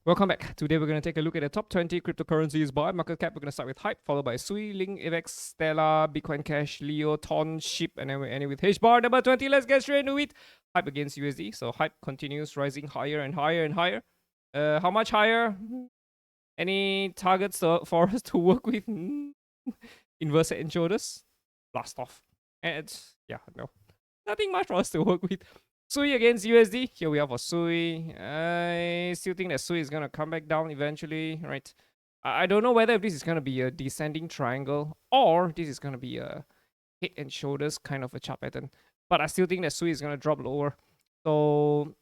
Welcome back. Today we're going to take a look at the top 20 cryptocurrencies by market cap. We're going to start with HYPE, followed by SUI, Link, AVAX, Stellar, Bitcoin Cash, Leo, TON, SHIB, and then we end it with HBAR. Number 20, let's get straight into it. HYPE against USD. So HYPE continues rising higher and higher and higher. How much higher? Any targets for us to work with? Inverse head and shoulders. Blast off. And yeah, no. Nothing much for us to work with. SUI against USD. Here we are for SUI. I still think that SUI is going to come back down eventually, right? I don't know whether this is going to be a descending triangle or this is going to be a head and shoulders kind of a chart pattern. But I still think that SUI is going to drop lower. So,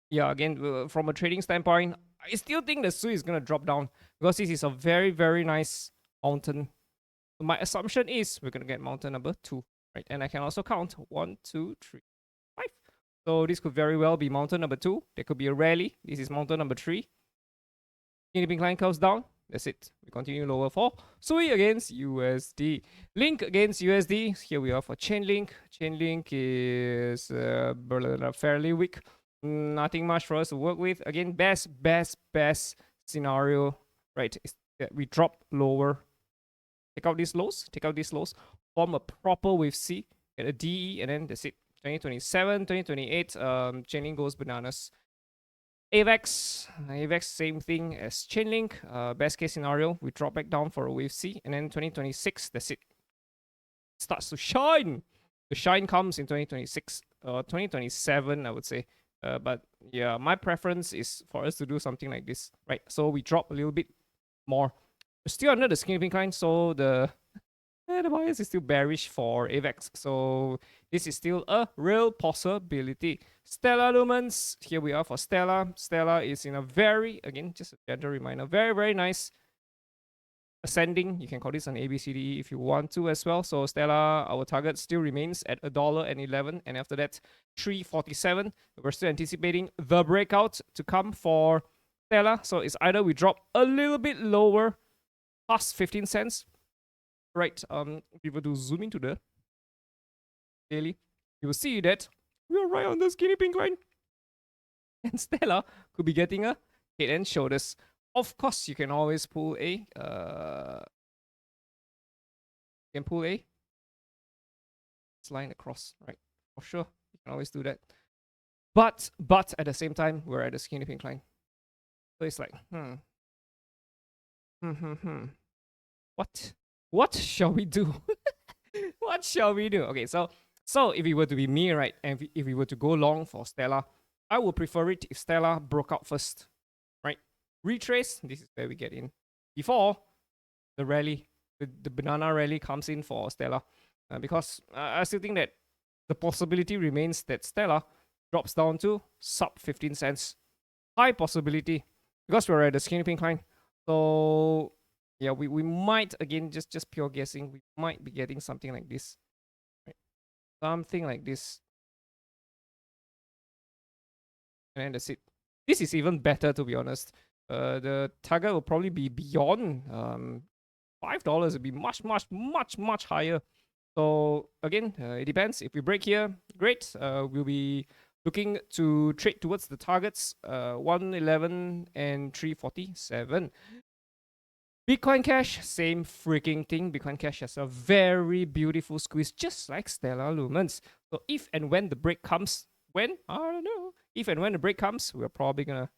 yeah, again, from a trading standpoint, I still think that SUI is going to drop down because this is a very, very nice mountain. My assumption is we're going to get mountain number 2. Right, and I can also count 1, 2, 3, 5. So this could very well be mountain number 2. There could be a rally. This is mountain number 3. Skinny pink line curves down. That's it. We continue lower for SUI against USD. Link against USD. Here we are for Chainlink. Chainlink is fairly weak. Nothing much for us to work with. Again, best scenario, right, is that we drop lower. Take out these lows. Form a proper wave C, get a DE, and then that's it. 2027, 2028, Chainlink goes bananas. AVAX, same thing as Chainlink. Best case scenario, we drop back down for a wave C, and then 2026, that's it. Starts to shine. The shine comes in 2026, 2027, I would say. But yeah, my preference is for us to do something like this, right? So we drop a little bit more. We're still under the skinny pink line, so the bias is still bearish for AVAX. So this is still a real possibility. Stellar Lumens. Here we are for Stellar. Stellar is in a very, again, just a gentle reminder, very, very nice ascending. You can call this an ABCDE if you want to as well. So Stellar, our target still remains at $1.11. And after that, $3.47. We're still anticipating the breakout to come for Stellar. So it's either we drop a little bit lower, past 15 cents. Right, if we were to zoom into the daily, you will see that we are right on the skinny pink line. And Stellar could be getting a head and shoulders. Of course, you can always pull a line across, right? For sure, you can always do that. But at the same time, we're at the skinny pink line. So it's like, What shall we do? What shall we do? Okay, so if it were to be me, right, and if we were to go long for Stellar, I would prefer it if Stellar broke out first, right? Retrace, this is where we get in. Before the rally, the banana rally comes in for Stellar. Because I still think that the possibility remains that Stellar drops down to sub 15 cents. High possibility, because we're at the skinny pink line. So yeah, we might, again, just pure guessing, we might be getting something like this. Right? Something like this. And then that's it. This is even better, to be honest. The target will probably be beyond $5. It'll be much higher. So again, it depends. If we break here, great. We'll be looking to trade towards the targets 111 and 347. Bitcoin Cash, same freaking thing. Bitcoin Cash has a very beautiful squeeze, just like Stellar Lumens. So if and when the break comes, I don't know. If and when the break comes, we're probably gonna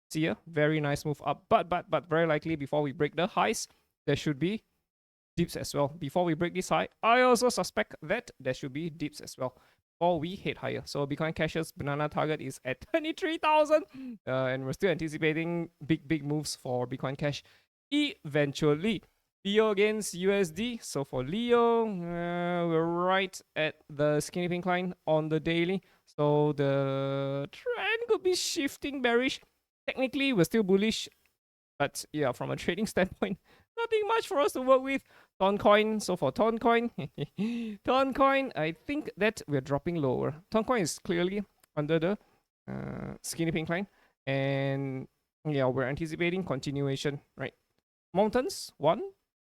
see a very nice move up. But very likely before we break the highs, there should be dips as well. Before we break this high, I also suspect that there should be dips as well. Or we head higher. So Bitcoin Cash's banana target is at 23,000. And we're still anticipating big moves for Bitcoin Cash eventually. Leo against USD. So for Leo, we're right at the skinny pink line on the daily. So the trend could be shifting bearish. Technically, we're still bullish. But yeah, from a trading standpoint, nothing much for us to work with. Toncoin, so for Toncoin, I think that we're dropping lower. Toncoin is clearly under the skinny pink line. And yeah, we're anticipating continuation, right? Mountains, 1,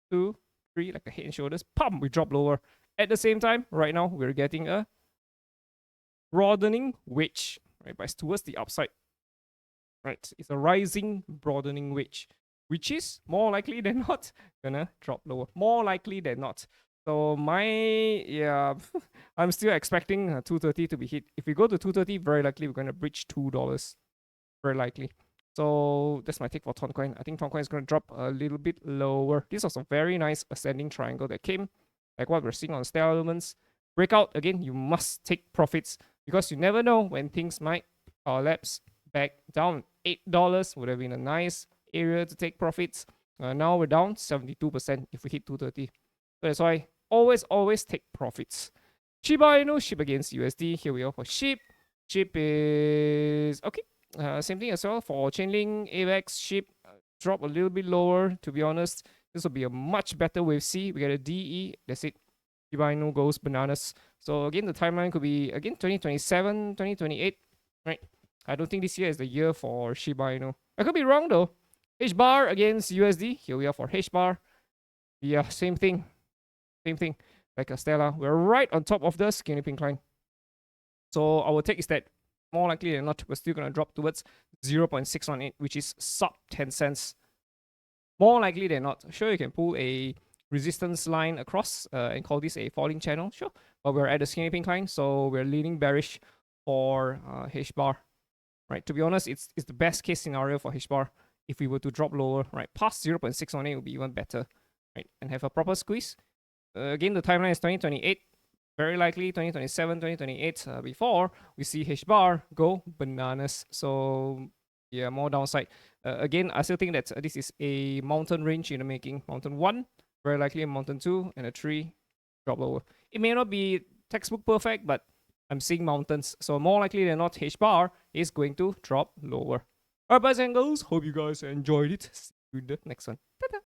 2, 3, like a head and shoulders. Pum, we drop lower. At the same time, right now, we're getting a broadening wedge, right? But it's towards the upside. right? It's a rising, broadening wedge, which is more likely than not gonna drop lower. More likely than not. So yeah, I'm still expecting 230 to be hit. If we go to 230, very likely we're gonna breach $2. Very likely. So that's my take for Toncoin. I think Toncoin is gonna drop a little bit lower. This was a very nice ascending triangle that came, like what we're seeing on Stellar Elements. Breakout again, you must take profits because you never know when things might collapse back down. $8 would have been a nice area to take profits. Now we're down 72% if we hit 230. So that's why always take profits. Shiba Inu, SHIB against USD. Here we are for SHIB. SHIB is okay. Same thing as well for Chainlink, AVAX, SHIB. Drop a little bit lower. To be honest, this will be a much better wave C. We get a DE. That's it. Shiba Inu goes bananas. So again, the timeline could be again 2027, 2028, right? I don't think this year is the year for Shiba Inu. I could be wrong though. HBAR against USD. Here we are for HBAR. Yeah, same thing. Same thing. Like a Stella. We're right on top of the skinny pink line. So our take is that more likely than not, we're still going to drop towards 0.618, which is sub 10 cents. More likely than not. Sure, you can pull a resistance line across and call this a falling channel. Sure. But we're at the skinny pink line, so we're leaning bearish for HBAR. Right. To be honest, it's the best case scenario for HBAR. If we were to drop lower, right, past 0.618 would be even better, right, and have a proper squeeze. Again, the timeline is 2028. Very likely 2027, 2028 before we see HBAR go bananas. So yeah, more downside. Again, I still think that this is a mountain range in the making. Mountain 1, very likely a mountain 2, and a 3 drop lower. It may not be textbook perfect, but I'm seeing mountains. So more likely than not, HBAR is going to drop lower. Alright, boys and girls, hope you guys enjoyed it. See you in the next one. Ta-ta.